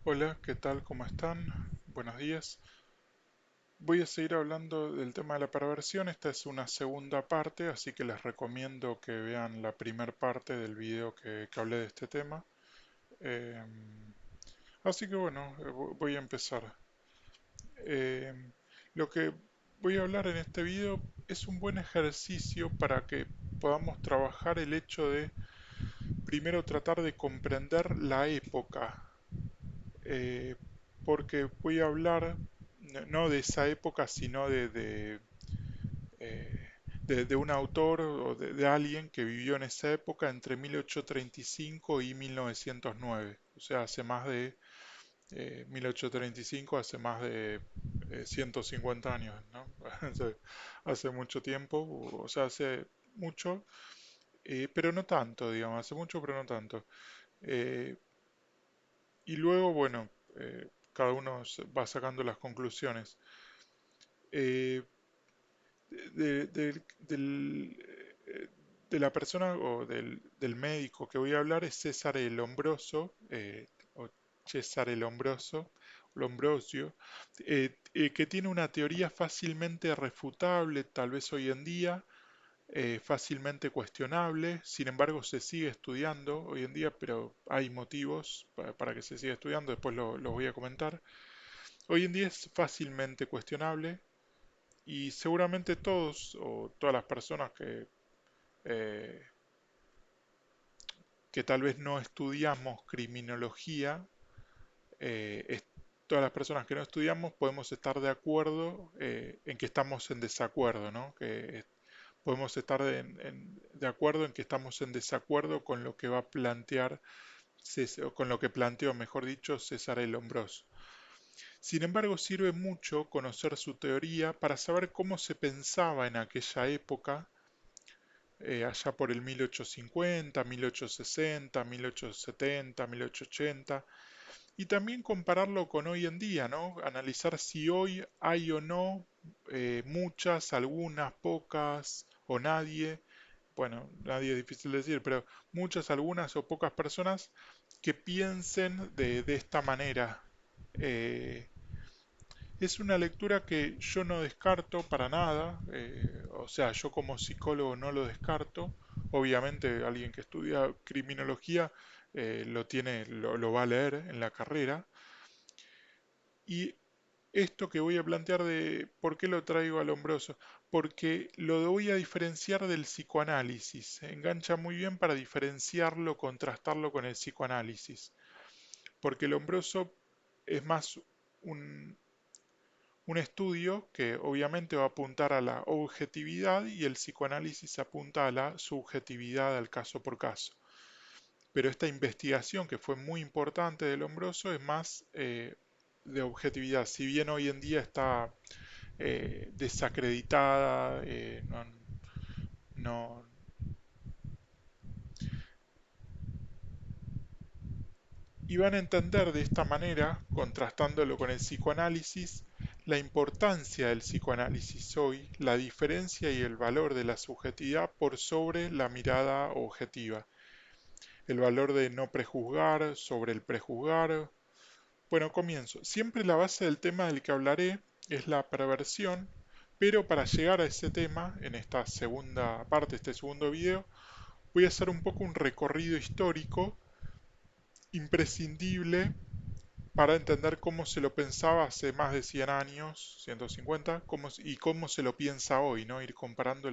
Hola, ¿qué tal? ¿Cómo están? Buenos días. Voy a seguir hablando del tema de la perversión. Esta es una segunda parte, así que les recomiendo que vean la primera parte del video que hablé de este tema. Eh, Así que bueno, voy a empezar. Eh, lo que voy a hablar en este video es un buen ejercicio para que podamos trabajar el hecho de primero tratar de comprender la época, eh, porque voy a hablar no de esa época, sino eh, de un autor o de alguien que vivió en esa época entre 1835 y 1909, o sea, hace más de 1835, hace más de 150 años, ¿no? Hace mucho tiempo, o sea, hace mucho, pero no tanto, digamos, hace mucho, pero no tanto. Eh, y luego, bueno, cada uno va sacando las conclusiones. Eh, de la persona o del médico que voy a hablar es César el Lombroso, o César el Lombrosio, que tiene una teoría fácilmente refutable, tal vez hoy en día, fácilmente cuestionable. Sin embargo se sigue estudiando hoy en día, pero hay motivos para que se siga estudiando, después lo voy a comentar. Hoy en día es fácilmente cuestionable y seguramente todos o todas las personas eh, que tal vez no estudiamos criminología, eh, es- todas las personas que no estudiamos podemos estar de acuerdo en que estamos en desacuerdo, ¿no? Podemos estar de acuerdo en que estamos en desacuerdo con lo que va a plantear, o con lo que planteó, mejor dicho, César el Hombroso. Sin embargo, sirve mucho conocer su teoría para saber cómo se pensaba en aquella época, allá por el 1850, 1860, 1870, 1880, y también compararlo con hoy en día, ¿no? Analizar si hoy hay o no muchas, algunas, pocas o nadie, bueno, nadie es difícil de decir, pero muchas, algunas o pocas personas que piensen de esta manera. Eh, es una lectura que yo no descarto para nada, o sea, yo como psicólogo no lo descarto. Obviamente alguien que estudia criminología lo va a leer en la carrera. Y esto que voy a plantear de por qué lo traigo al hombroso, porque lo voy a diferenciar del psicoanálisis. Engancha muy bien para diferenciarlo, contrastarlo con el psicoanálisis, porque el hombroso es más un, un estudio que obviamente va a apuntar a la objetividad y el psicoanálisis apunta a la subjetividad al caso por caso. Pero esta investigación que fue muy importante del Lombroso es más de objetividad. Si bien hoy en día está desacreditada, no, y van a entender de esta manera, contrastándolo con el psicoanálisis, la importancia del psicoanálisis hoy, la diferencia y el valor de la subjetividad por sobre la mirada objetiva, el valor de no prejuzgar sobre el prejuzgar. Bueno, comienzo. Siempre la base del tema del que hablaré es la perversión, pero para llegar a ese tema, en esta segunda parte, este segundo video, voy a hacer un poco un recorrido histórico imprescindible para entender cómo se lo pensaba hace más de 100 años, 150, y cómo se lo piensa hoy, ¿no? Ir comparando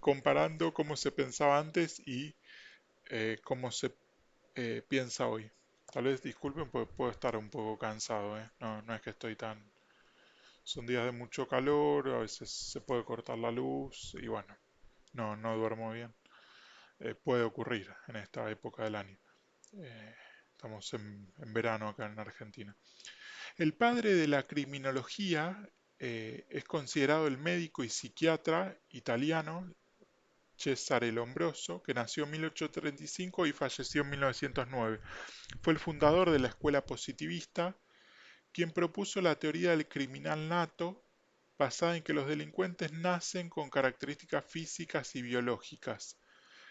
comparando cómo se pensaba antes y cómo se piensa hoy. Tal vez disculpen porque puedo estar un poco cansado, ¿eh? No, no es que estoy tan... Son días de mucho calor, a veces se puede cortar la luz y bueno, no duermo bien. Puede ocurrir en esta época del año. Eh, Estamos en verano acá en Argentina. El padre de la criminología es considerado el médico y psiquiatra italiano Cesare Lombroso, que nació en 1835 y falleció en 1909. Fue el fundador de la escuela positivista, quien propuso la teoría del criminal nato, basada en que los delincuentes nacen con características físicas y biológicas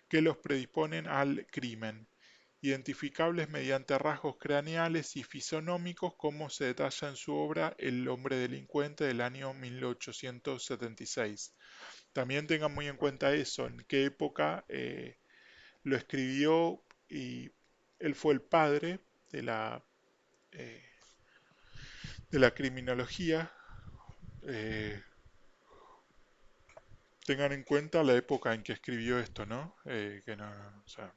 que los predisponen al crimen, identificables mediante rasgos craneales y fisonómicos, como se detalla en su obra El hombre delincuente del año 1876. También tengan muy en cuenta eso, en qué época lo escribió, y él fue el padre de eh, de la criminología. eh, Tengan en cuenta la época en que escribió esto, ¿no? Que no, o sea,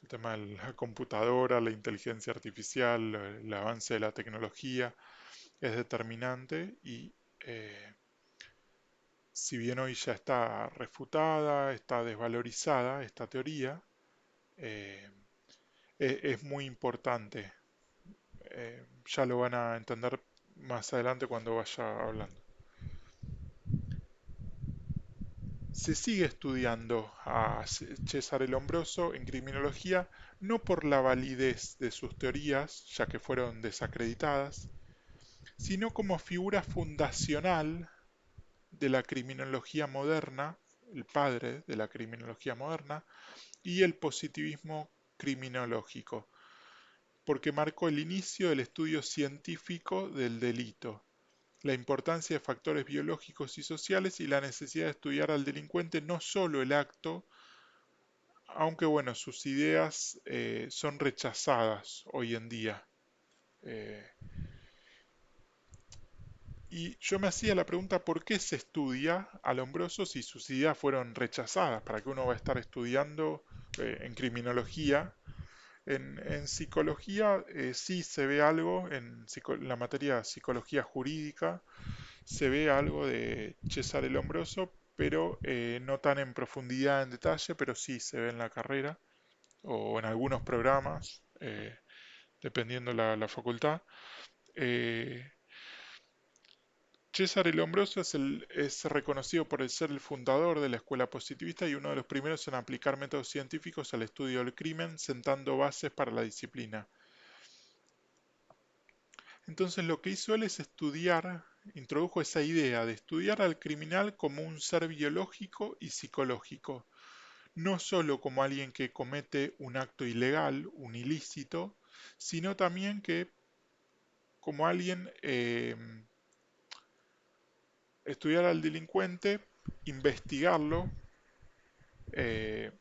el tema de la computadora, la inteligencia artificial, el avance de la tecnología es determinante, y si bien hoy ya está refutada, está desvalorizada esta teoría, eh, es muy importante. Ya lo van a entender más adelante cuando vaya hablando. Se sigue estudiando a Cesare Lombroso en criminología, no por la validez de sus teorías, ya que fueron desacreditadas, sino como figura fundacional de la criminología moderna, el padre de la criminología moderna, y el positivismo criminológico, porque marcó el inicio del estudio científico del delito, la importancia de factores biológicos y sociales, y la necesidad de estudiar al delincuente no solo el acto, aunque bueno, sus ideas son rechazadas hoy en día. Eh, y yo me hacía la pregunta, ¿por qué se estudia a Lombroso si sus ideas fueron rechazadas? ¿Para qué uno va a estar estudiando en criminología? En psicología sí se ve algo, en la materia de psicología jurídica se ve algo de Cesare Lombroso, pero no tan en profundidad, en detalle, pero sí se ve en la carrera o en algunos programas, dependiendo la facultad. Eh, Cesare Lombroso es reconocido por ser el fundador de la escuela positivista y uno de los primeros en aplicar métodos científicos al estudio del crimen, sentando bases para la disciplina. Entonces lo que hizo él es estudiar, introdujo esa idea de estudiar al criminal como un ser biológico y psicológico, no solo como alguien que comete un acto ilegal, un ilícito, sino también que como alguien, estudiar al delincuente, investigarlo, eh,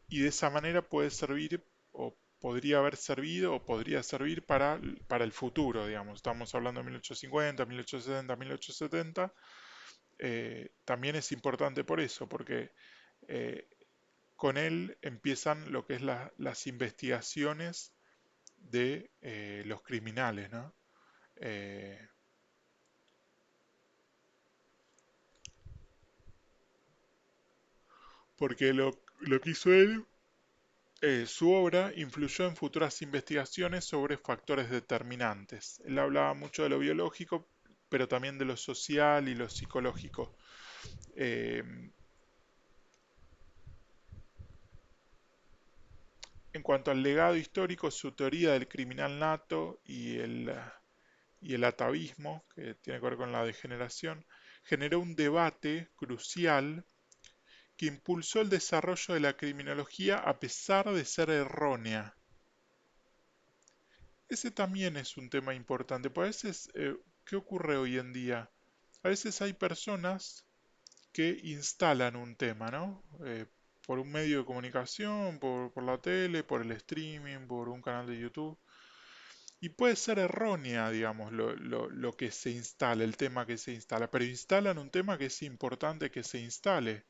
y de esa manera puede servir, o podría haber servido, o podría servir para el futuro, digamos. Estamos hablando de 1850, 1860, 1870. También es importante por eso, porque eh, con él empiezan lo que es las investigaciones de los criminales, ¿no? Eh, Porque lo que hizo él, su obra influyó en futuras investigaciones sobre factores determinantes. Él hablaba mucho de lo biológico, pero también de lo social y lo psicológico. Eh, en cuanto al legado histórico, su teoría del criminal nato y el atavismo, que tiene que ver con la degeneración, generó un debate crucial que impulsó el desarrollo de la criminología a pesar de ser errónea. Ese también es un tema importante, porque a veces, ¿qué ocurre hoy en día? A veces hay personas que instalan un tema, ¿no? Por un medio de comunicación, por la tele, por el streaming, por un canal de YouTube. Y puede ser errónea, digamos, lo que se instala, el tema que se instala, pero instalan un tema que es importante que se instale.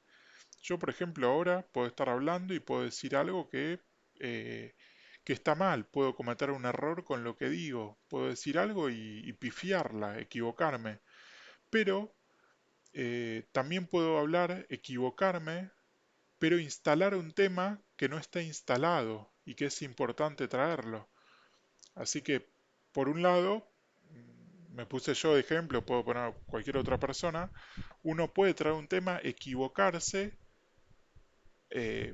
Yo, por ejemplo, ahora puedo estar hablando y puedo decir algo eh, que está mal, puedo cometer un error con lo que digo, puedo decir algo y pifiarla, equivocarme, pero también puedo hablar, equivocarme, pero instalar un tema que no está instalado y que es importante traerlo. Así que, por un lado, me puse yo de ejemplo, puedo poner cualquier otra persona, uno puede traer un tema, equivocarse, eh,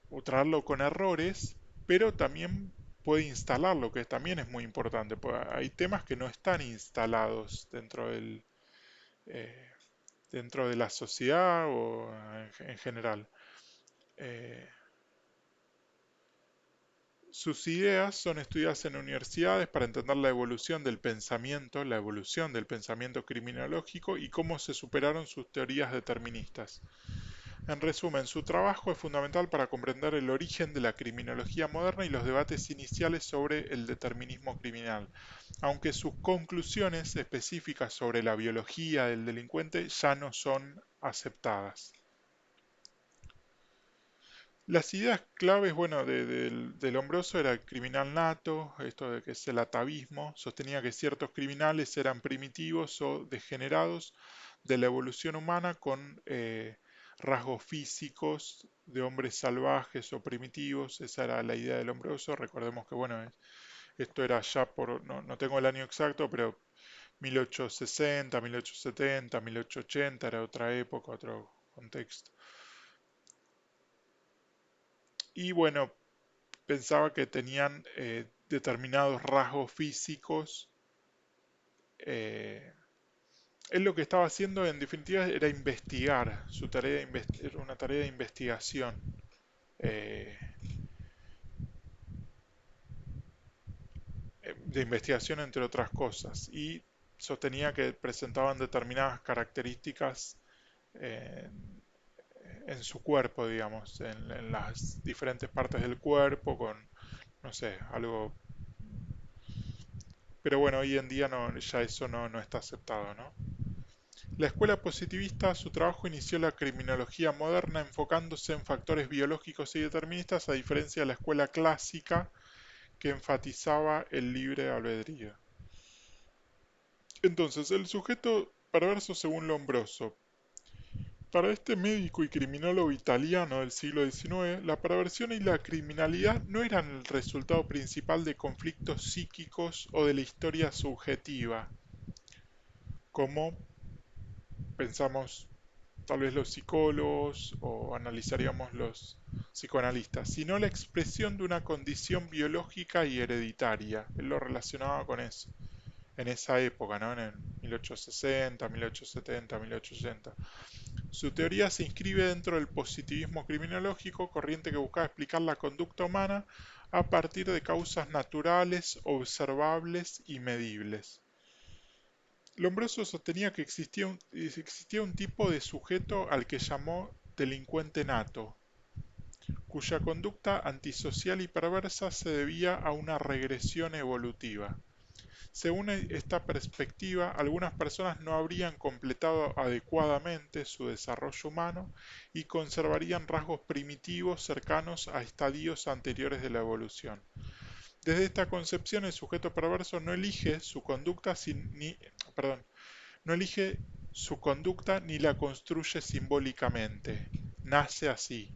o traerlo con errores, pero también puede instalarlo, que también es muy importante. Hay temas que no están instalados eh, dentro de la sociedad o en general. Eh, Sus ideas son estudiadas en universidades para entender la evolución del pensamiento criminológico y cómo se superaron sus teorías deterministas. En resumen, su trabajo es fundamental para comprender el origen de la criminología moderna y los debates iniciales sobre el determinismo criminal, aunque sus conclusiones específicas sobre la biología del delincuente ya no son aceptadas. Las ideas claves, bueno, del Lombroso era el criminal nato, esto de que es el atavismo, sostenía que ciertos criminales eran primitivos o degenerados de la evolución humana con rasgos físicos de hombres salvajes o primitivos, esa era la idea del Lombroso. Recordemos que, bueno, esto era ya por, no tengo el año exacto, pero 1860, 1870, 1880, era otra época, otro contexto. Y bueno, pensaba que tenían determinados rasgos físicos. eh, Él lo que estaba haciendo en definitiva era investigar, su tarea era una tarea eh, de investigación entre otras cosas, y sostenía que presentaban determinadas características eh, en su cuerpo, digamos, en las diferentes partes del cuerpo, con, no sé, algo. Pero bueno, hoy en día no, ya eso no está aceptado, ¿no? La escuela positivista, su trabajo inició la criminología moderna enfocándose en factores biológicos y deterministas, a diferencia de la escuela clásica que enfatizaba el libre albedrío. Entonces, el sujeto perverso según Lombroso. Para este médico y criminólogo italiano del siglo XIX, la perversión y la criminalidad no eran el resultado principal de conflictos psíquicos o de la historia subjetiva, como pensamos tal vez los psicólogos o analizaríamos los psicoanalistas, sino la expresión de una condición biológica y hereditaria. Él lo relacionaba con eso, en esa época, ¿no? En el 1860, 1870, 1880. Su teoría se inscribe dentro del positivismo criminológico, corriente que buscaba explicar la conducta humana a partir de causas naturales, observables y medibles. Lombroso sostenía que existía un tipo de sujeto al que llamó delincuente nato, cuya conducta antisocial y perversa se debía a una regresión evolutiva. Según esta perspectiva, algunas personas no habrían completado adecuadamente su desarrollo humano y conservarían rasgos primitivos cercanos a estadios anteriores de la evolución. Desde esta concepción, el sujeto perverso no elige su conducta perdón, no elige su conducta ni la construye simbólicamente. Nace así,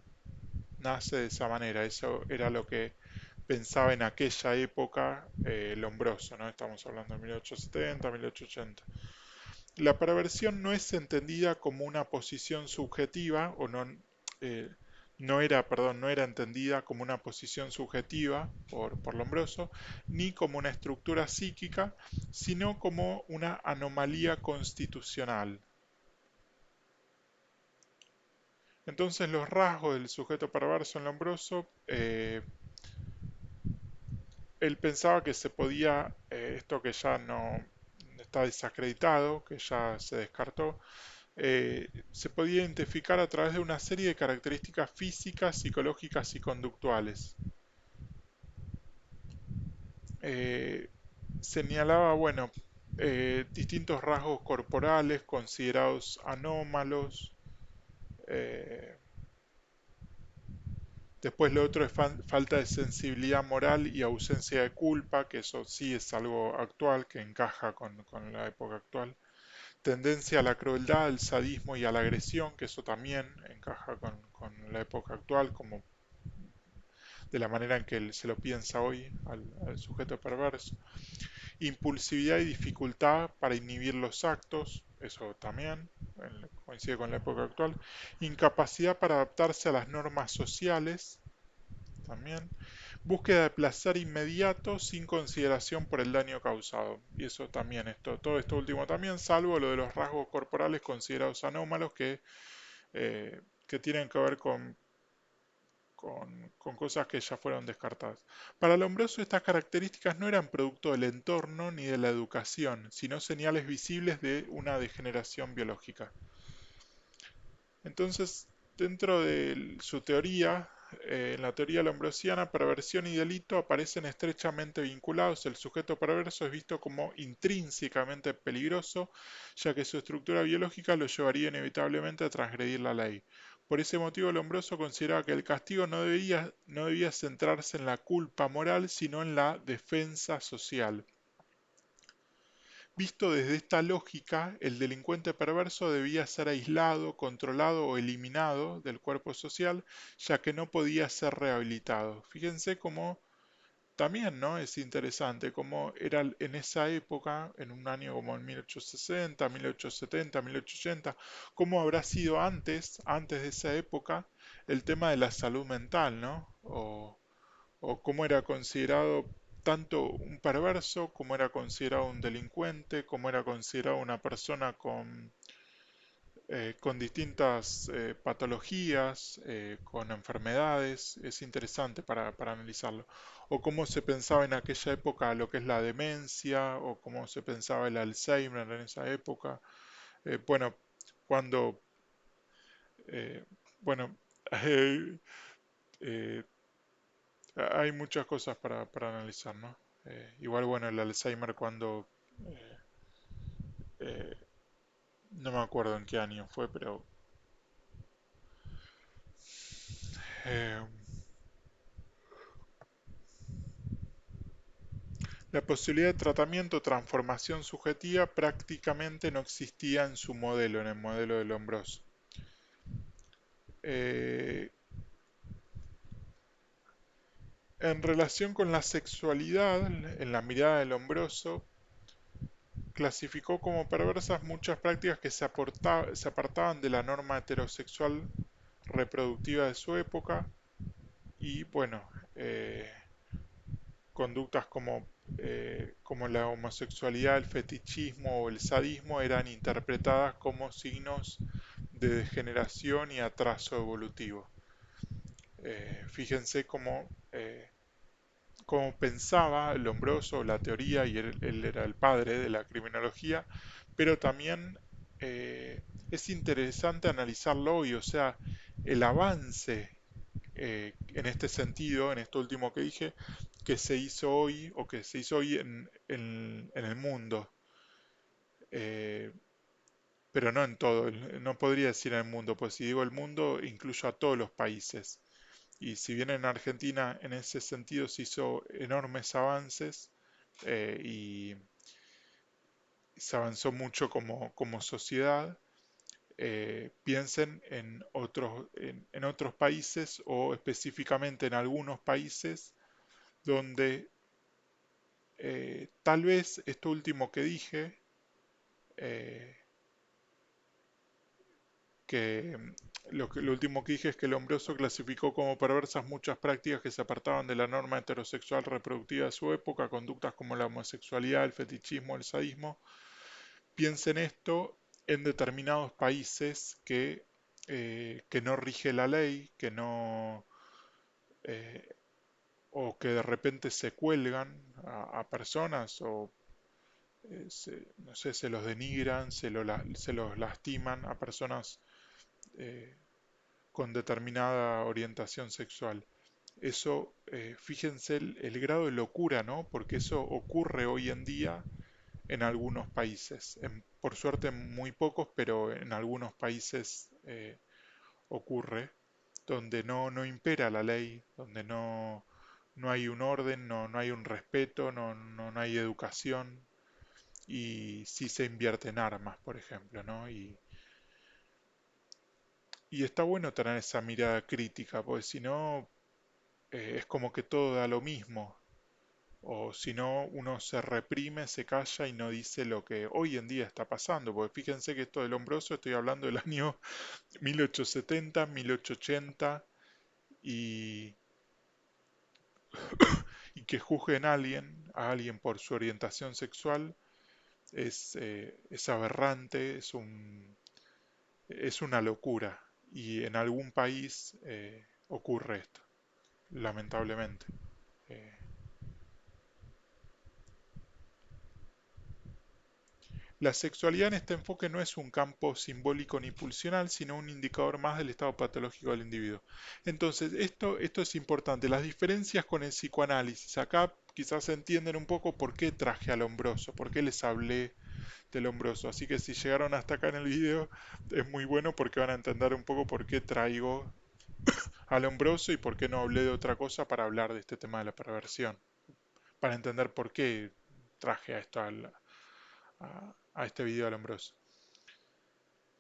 nace de esa manera. Eso era lo que pensaba en aquella época Lombroso, ¿no? Estamos hablando de 1870, 1880. La perversión no es entendida como una posición subjetiva, o no, eh, no era entendida como una posición subjetiva por Lombroso, ni como una estructura psíquica, sino como una anomalía constitucional. Entonces los rasgos del sujeto perverso en Lombroso, él pensaba que se podía, esto que ya no está desacreditado, que ya se descartó, se podía identificar a través de una serie de características físicas, psicológicas y conductuales. Eh, Señalaba, bueno, distintos rasgos corporales considerados anómalos. eh, Después lo otro es falta de sensibilidad moral y ausencia de culpa, que eso sí es algo actual, que encaja con la época actual. Tendencia a la crueldad, al sadismo y a la agresión, que eso también encaja con la época actual, como de la manera en que él se lo piensa hoy al sujeto perverso. Impulsividad y dificultad para inhibir los actos, eso también coincide con la época actual. Incapacidad para adaptarse a las normas sociales, también. Búsqueda de placer inmediato sin consideración por el daño causado. Y eso también, todo esto último también, salvo lo de los rasgos corporales considerados anómalos que tienen que ver con con cosas que ya fueron descartadas. Para Lombroso estas características no eran producto del entorno ni de la educación, sino señales visibles de una degeneración biológica. Entonces, dentro de su teoría, en la teoría lombrosiana, perversión y delito aparecen estrechamente vinculados. El sujeto perverso es visto como intrínsecamente peligroso, ya que su estructura biológica lo llevaría inevitablemente a transgredir la ley. Por ese motivo, Lombroso consideraba que el castigo no debía centrarse en la culpa moral, sino en la defensa social. Visto desde esta lógica, el delincuente perverso debía ser aislado, controlado o eliminado del cuerpo social, ya que no podía ser rehabilitado. Fíjense cómo también, ¿no? Es interesante cómo era en esa época, en un año como en 1860, 1870, 1880, cómo habrá sido antes de esa época, el tema de la salud mental, ¿no? O cómo era considerado tanto un perverso, como era considerado un delincuente, como era considerado una persona con distintas patologías, con enfermedades. Es interesante para analizarlo. O cómo se pensaba en aquella época lo que es la demencia, o cómo se pensaba el Alzheimer en esa época. Bueno, cuando, eh, bueno, eh, eh, hay muchas cosas para analizar, ¿no? Igual, bueno, el Alzheimer cuando... eh, eh, no me acuerdo en qué año fue, pero... eh, la posibilidad de tratamiento o transformación subjetiva prácticamente no existía en su modelo, en el modelo de Lombroso. Eh, en relación con la sexualidad, en la mirada de Lombroso, clasificó como perversas muchas prácticas que se apartaban de la norma heterosexual reproductiva de su época y bueno, conductas como la homosexualidad, el fetichismo o el sadismo eran interpretadas como signos de degeneración y atraso evolutivo. Fíjense cómo pensaba Lombroso la teoría, y él era el padre de la criminología, pero también es interesante analizarlo hoy, o sea, el avance en este sentido, en esto último que dije, que se hizo hoy o que se hizo hoy en el mundo, eh, pero no en todo, no podría decir en el mundo, pues si digo el mundo incluyo a todos los países. Y si bien en Argentina en ese sentido se hizo enormes avances y se avanzó mucho como sociedad, piensen en otros países o específicamente en algunos países donde tal vez esto último que dije, eh, lo último que dije es que Lombroso clasificó como perversas muchas prácticas que se apartaban de la norma heterosexual reproductiva de su época, conductas como la homosexualidad, el fetichismo, el sadismo. Piensen esto en determinados países que no rige la ley, eh, o que de repente se cuelgan a personas o no sé, se los denigran, se los lastiman a personas eh, con determinada orientación sexual. Eso, fíjense el grado de locura, ¿no? Porque eso ocurre hoy en día en algunos países. Por suerte en muy pocos, pero en algunos países ocurre, donde no impera la ley, donde no hay un orden, no hay un respeto, no hay educación, y sí se invierte en armas, por ejemplo, ¿no? Y está bueno tener esa mirada crítica, porque si no, es como que todo da lo mismo, o si no, uno se reprime, se calla y no dice lo que hoy en día está pasando, porque fíjense que esto del Lombroso, estoy hablando del año 1870, 1880, y, y que juzguen a alguien por su orientación sexual, es aberrante, es una locura, y en algún país ocurre esto. lamentablemente. Eh, La sexualidad en este enfoque no es un campo simbólico ni pulsional, sino un indicador más del estado patológico del individuo. Entonces, esto es importante. Las diferencias con el psicoanálisis. Acá quizás entienden un poco por qué traje al hombroso, por qué les hablé del hombroso. Así que si llegaron hasta acá en el video, es muy bueno porque van a entender un poco por qué traigo al hombroso y por qué no hablé de otra cosa para hablar de este tema de la perversión. Para entender por qué traje a esto a este video al hombroso.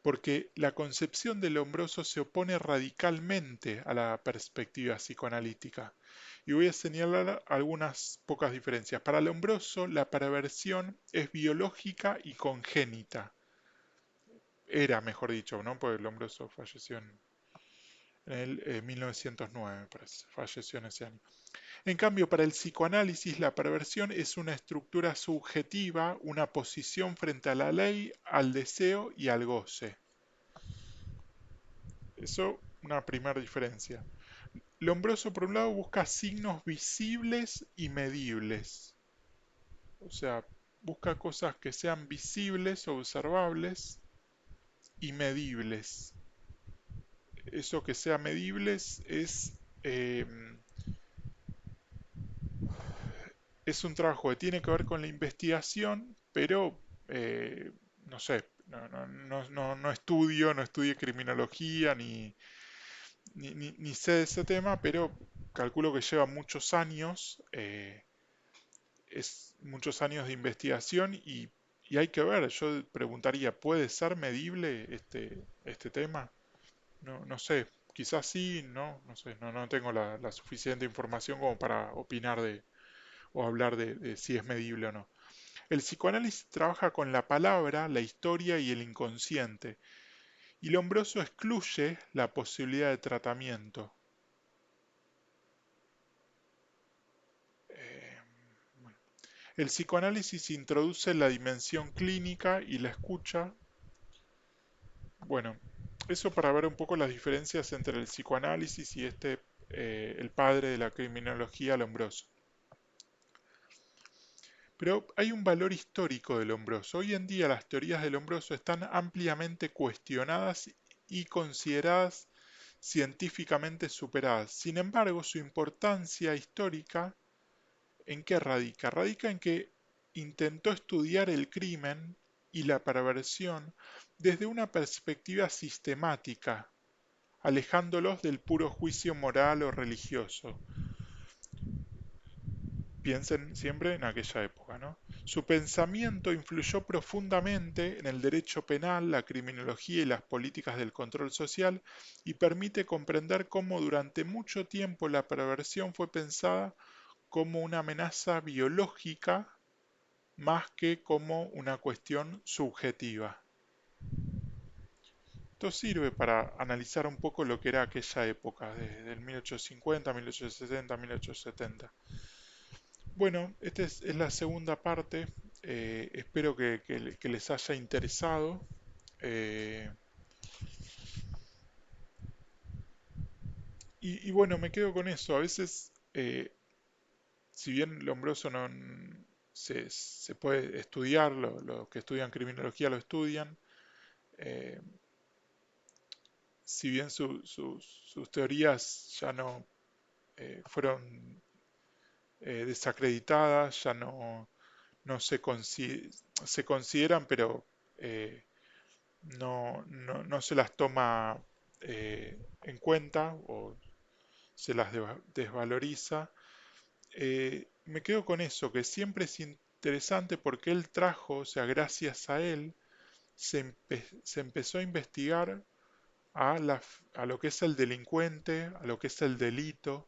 Porque la concepción del hombroso se opone radicalmente a la perspectiva psicoanalítica. Y voy a señalar algunas pocas diferencias. Para el hombroso, la perversión es biológica y congénita. Era, mejor dicho, ¿no? Porque el hombroso falleció en el 1909, me parece. Falleció en ese año. En cambio, para el psicoanálisis, la perversión es una estructura subjetiva, una posición frente a la ley, al deseo y al goce. Eso, una primera diferencia. Lombroso, por un lado, busca signos visibles y medibles. O sea, busca cosas que sean visibles, observables y medibles. Eso que sea medibles eh, es un trabajo que tiene que ver con la investigación, pero no sé, no estudio, no estudié criminología ni sé de ese tema, pero calculo que lleva muchos años, es muchos años de investigación y hay que ver, yo preguntaría, ¿puede ser medible este tema? No sé, quizás sí, no sé, no tengo la suficiente información como para opinar o hablar de si es medible o no. El psicoanálisis trabaja con la palabra, la historia y el inconsciente, y Lombroso excluye la posibilidad de tratamiento. Eh, el psicoanálisis introduce la dimensión clínica y la escucha. Bueno, eso para ver un poco las diferencias entre el psicoanálisis y el padre de la criminología, Lombroso. Pero hay un valor histórico del Lombroso. Hoy en día las teorías del Lombroso están ampliamente cuestionadas y consideradas científicamente superadas. Sin embargo, su importancia histórica, ¿en qué radica? Radica en que intentó estudiar el crimen y la perversión desde una perspectiva sistemática, alejándolos del puro juicio moral o religioso. Piensen siempre en aquella época, ¿no? Su pensamiento influyó profundamente en el derecho penal, la criminología y las políticas del control social y permite comprender cómo durante mucho tiempo la perversión fue pensada como una amenaza biológica más que como una cuestión subjetiva. Esto sirve para analizar un poco lo que era aquella época, desde el 1850, 1860, 1870. Bueno, esta es la segunda parte. Espero que les haya interesado. Eh, y bueno, me quedo con eso. A veces, si bien Lombroso no se puede estudiar, los que estudian criminología lo estudian, eh, si bien sus teorías ya no fueron desacreditadas, ya no se consideran, pero no se las toma en cuenta o se las desvaloriza. Me quedo con eso, que siempre es interesante porque él trajo, o sea, gracias a él, se empezó a investigar a lo que es el delincuente, a lo que es el delito,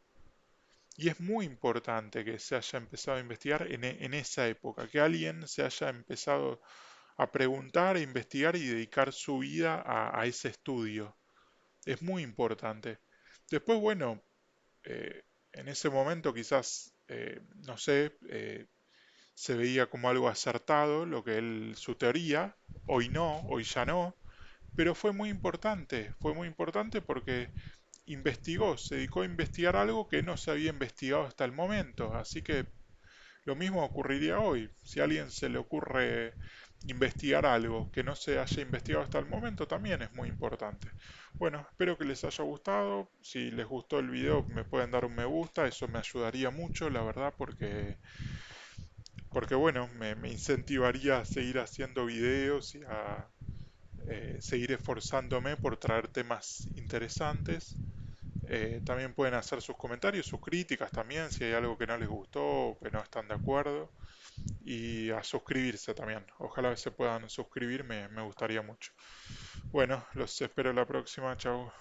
y es muy importante que se haya empezado a investigar en esa época, que alguien se haya empezado a preguntar, a investigar y dedicar su vida a ese estudio. Es muy importante. Después, bueno, en ese momento quizás, no sé, se veía como algo acertado lo que su teoría, hoy no, hoy ya no, pero fue muy importante porque investigó, se dedicó a investigar algo que no se había investigado hasta el momento. Así que lo mismo ocurriría hoy. Si a alguien se le ocurre investigar algo que no se haya investigado hasta el momento, también es muy importante. Bueno, espero que les haya gustado. Si les gustó el video, me pueden dar un me gusta. Eso me ayudaría mucho, la verdad, porque bueno, me incentivaría a seguir haciendo videos y a seguir esforzándome por traer temas interesantes. También pueden hacer sus comentarios, sus críticas también, si hay algo que no les gustó o que no están de acuerdo. Y a suscribirse también. Ojalá se puedan suscribir, me gustaría mucho. Bueno, los espero la próxima. Chao.